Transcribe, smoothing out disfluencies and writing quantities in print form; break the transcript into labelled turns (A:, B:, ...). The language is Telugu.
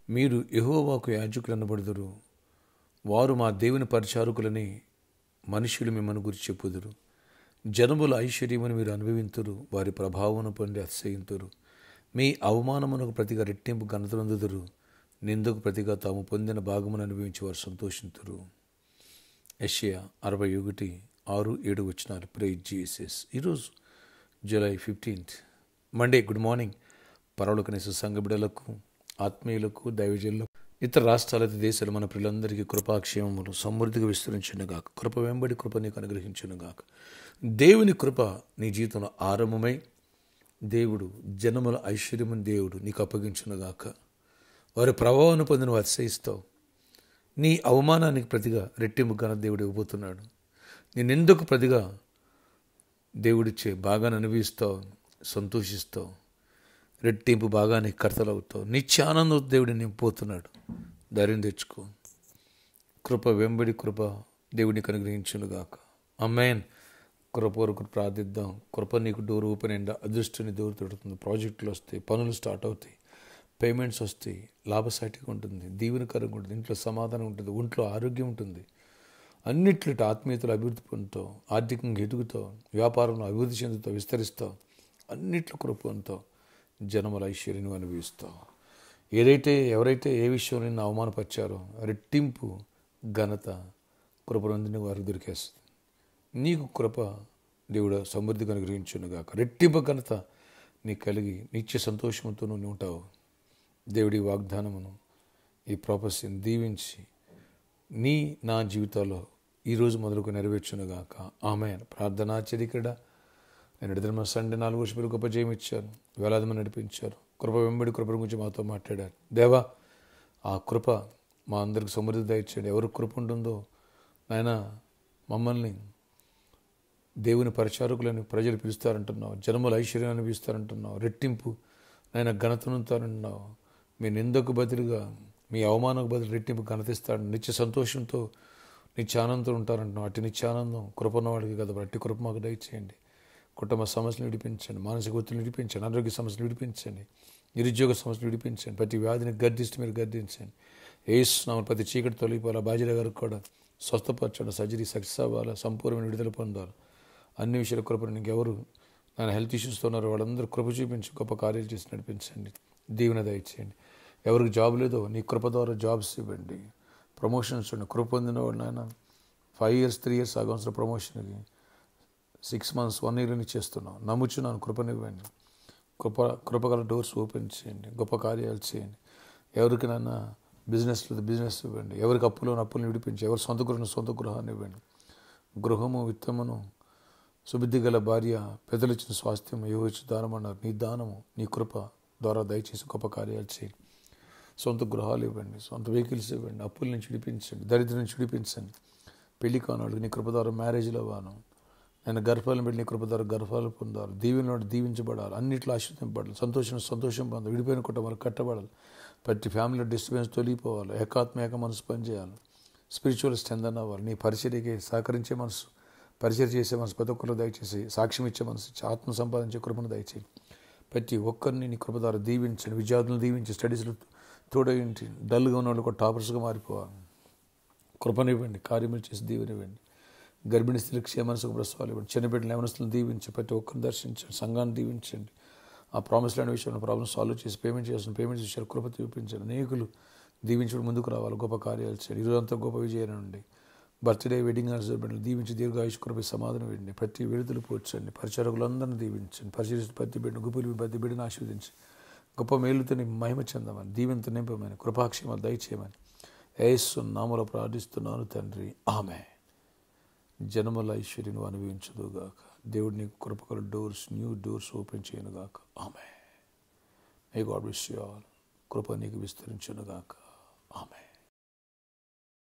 A: మీరు యెహోవాకు యాజకులనబడుదురు. వారు మా దేవుని పరిచారకులని మనుషులు మిమ్మల్ని గురించి చెప్పుదురు. జనముల ఐశ్వర్యమును మీరు అనుభవింతురు, వారి ప్రభావమును పొంది అతిశయింతురు. మీ అవమానమునకు ప్రతిగా రెట్టింపు ఘనతనందుదురు, నిందకు ప్రతిగా తాము పొందిన భాగమును అనుభవించి వారు సంతోషింతురు. యెషయా 61:6-7 ప్రైజ్ జీసస్. ఈరోజు జూలై 15 మండే. Good morning. పరలోకనేసు సంఘ బిడ్డలకు, ఆత్మీయులకు, దైవజనులకు, ఇతర రాష్ట్రాల దేశాలు మన పిల్లలందరికీ కృపాక్షేమములు సమృద్ధిగా విస్తరించునుగాక. కృప వెంబడి కృప నీకు అనుగ్రహించునుగాక. దేవుని కృప నీ జీవితంలో ఆరంభమై దేవుడు జనముల ఐశ్వర్యముని దేవుడు నీకు అప్పగించునుగాక. వారి ప్రభావాన్ని పొందిన అతిశయిస్తావు. నీ అవమానానికి ప్రతిగా రెట్టింపు ఘనత దేవుడు ఇవ్వబోతున్నాడు. నేనెందుకు ప్రతిగా దేవుడిచ్చే బాగాన్ని అనుభవిస్తావు, సంతోషిస్తావు, రెట్టింపు బాగానికి కర్తలవుతావు. నిత్యానందం దేవుడు నింపుతున్నాడు. ధైర్యం తెచ్చుకో. కృప వెంబడి కృప దేవుడికి అనుగ్రహించునుగాక. ఆమేన్. కృప వరకు ప్రార్థిద్దాం. కృప నీకు డోర్ ఓపెన్ అయిందా, అదృష్టాన్ని డోర్ తొడుతుంది. ప్రాజెక్టులు వస్తాయి, పనులు స్టార్ట్ అవుతాయి, పేమెంట్స్ వస్తాయి, లాభసాటిగా ఉంటుంది, దీవెనకరంగా ఉంటుంది, ఇంట్లో సమాధానం ఉంటుంది, ఒంట్లో ఆరోగ్యం ఉంటుంది. అన్నిట్లో ఆత్మీయతలు అభివృద్ధి పొందుతావు, ఆర్థికంగా ఎదుగుతావు, వ్యాపారంలో అభివృద్ధి చెందుతావు, విస్తరిస్తావు. అన్నిట్లో కృప పొందుతావు, జనముల ఐశ్వర్యం అనుభవిస్తావు. ఎవరైతే ఏ విషయంలో నిన్ను అవమానపరిచారో రెట్టింపు ఘనత కృప నొందిన వారికి దొరికేస్తుంది. నీకు కృప దేవుడు సమృద్ధిగా అనుగ్రహించునుగాక. రెట్టింపు ఘనత నీకు కలిగి నిత్య సంతోషంతో నువ్వు ఉంటావు. దేవుడి వాగ్దానమును, ఈ ప్రాపస్యను దీవించి నా జీవితాల్లో ఈరోజు మొదలుకు నెరవేర్చునుగాక. ఆమేన్. ప్రార్థనాచరికడ నేను ఎడతమ సండే 4 వర్షాలు గొప్ప జయం ఇచ్చారు, వేలాది మంది నడిపించారు. కృప వెంబడి కృప గురించి మాతో మాట్లాడారు. దేవా, ఆ కృప మా అందరికి సమృద్ధి దయచేయండి. ఎవరికి కృప ఉంటుందో నాయన మమ్మల్ని దేవుని పరిచారకులని ప్రజలు పిలుస్తారంటున్నావు, జనముల ఐశ్వర్యాన్ని పిలుస్తారంటున్నావు, రెట్టింపు నాయన ఘనతనుంటారంటున్నావు. మీ నిందకు బదులుగా, మీ అవమానకు బదులు రెట్టింపు ఘనతిస్తాడు. నిత్య సంతోషంతో, నిత్యానందంతో ఉంటారంటున్నావు. అటు నిత్యానందం కృపన్న వాడికి కదా, అట్టి కృప మాకు దయచేయండి. కుటుంబ సమస్యలు విడిపించండి, మానసిక ఒత్తిడిని విడిపించండి, ఆరోగ్య సమస్యలు విడిపించండి, నిరుద్యోగ సమస్యలు విడిపించండి. ప్రతి వ్యాధిని గర్దిస్తూ మీరు గర్దించండి. యేసు నామమున ప్రతి చీకటి తొలగిపోవాలా. బాధ్యత గారికి కూడా స్వస్థపరచండి. సర్జరీ సక్సెస్ అవ్వాలా, సంపూర్ణమైన విడుదల పొందాలి. అన్ని విషయాల కృపను ఇంకెవరు నేను హెల్త్ ఇష్యూస్తో ఉన్నారో వాళ్ళందరూ కృప చూపించి గొప్ప కార్యాలు చేసి నడిపించండి. దీవెన దయచేయండి. ఎవరికి జాబ్ లేదో నీ కృప ద్వారా జాబ్స్ ఇవ్వండి. ప్రమోషన్స్ ఉండి కృప పొందిన వాడు నాయన 5 years 3 years ఆగవలసిన ప్రమోషన్కి 6 months 1 year చేస్తున్నావు. నమ్ముచున్నాను. కృపనివ్వండి. కృపగల డోర్స్ ఓపెన్ చేయండి. గొప్ప కార్యాలు చేయండి. ఎవరికి నాన్న బిజినెస్ ఇవ్వండి. ఎవరికి అప్పులను విడిపించి, ఎవరి సొంత గృహాన్ని ఇవ్వండి. గృహము, విత్తమును, సుబుద్ధి గల భార్య, పెద్దలు ఇచ్చిన స్వాస్థ్యం, యెహోవా దానం అన్నారు. నీ దానము, నీ కృప ద్వారా దయచేసి గొప్ప కార్యాలు చేయండి. సొంత గృహాలు ఇవ్వండి, సొంత వెహికల్స్ ఇవ్వండి. అప్పుల నుంచి విడిపించండి, దరిద్రం నుంచి విడిపించండి. పెళ్లి కానాడు నీ కృప ద్వారా మ్యారేజ్లో అవ్వాను. నేను గర్భాలను పెట్టి నీ కృప ద్వారా గర్భాలు పొందాలి. దీవెనలో దీవించబడాలి. అన్నింటిలో ఆశీర్వదింపబడాలి. సంతోషం పొందాలి. విడిపోయిన కుటుంబాలు కట్టబడాలి. ప్రతి ఫ్యామిలీలో డిస్టర్బెన్స్ తొలిగిపోవాలి. ఏక మనసు పనిచేయాలి. స్పిరిచువల్ స్ట్రెంథన్ అవ్వాలి. నీ పరిచర్యకి సహకరించే మనసు, పరిచయం చేసే మనసు ప్రతి ఒక్కరు దయచేసి, సాక్ష్యం ఇచ్చే మనసు, ఆత్మ సంపాదించే కృపను దయచేసి ప్రతి ఒక్కరిని నీ కృప ద్వారా దీవించండి. విద్యార్థులను దీవించి, స్టడీస్లో తోడేంటి, డల్గా ఉన్న వాళ్ళు కూడా టాపర్స్గా మారిపోవాలి. కృపనివ్వండి. కార్యములు చేసి దీవెనివ్వండి. గర్భిణీ స్త్రీలకు క్షేమనసుకు ప్రసవాలు ఇవ్వండి. చిన్నబిడ్డల యవనస్తులను దీవించి ప్రతి ఒక్కరిని దర్శించండి. సంఘాన్ని దీవించండి. ఆ ప్రామిస్ ల్యాండ్ విషయంలో ప్రాబ్లమ్ సాల్వ్ చేసి పేమెంట్ విషయాలు కృప చూపించండి. అనేకులు దీవించడం ముందుకు రావాలి. గొప్ప కార్యాలు చేయండి. ఈరోజంతా గొప్ప విజయాన్ని ఉండి బర్త్డే, వెడ్డింగ్ బిడ్డలు దీవించి దీర్ఘాయుష్ కృప సమాధానం ఇవ్వండి. ప్రతి విడుదల పోర్చండి. పరిచారకులందరినీ దీవించండి. పరిచయం ప్రతి బిడ్డను ఆశీర్వదించి గొప్ప మేలుతో మహిమ చెందమని, దీవెనతో నింపమని, కృపాక్షేమాలు దయచేయమని యేసు నామములో ప్రార్థిస్తున్నాను తండ్రి. ఆమేన్. జనముల ఐశ్వర్యం అనుభవించుదుగాక. దేవుడు నీకు కృపగల న్యూ డోర్స్ ఓపెన్ చేయనుగాక. ఆమేన్. May God bless you all. కృప నీకు విస్తరించునుగాక. ఆమేన్.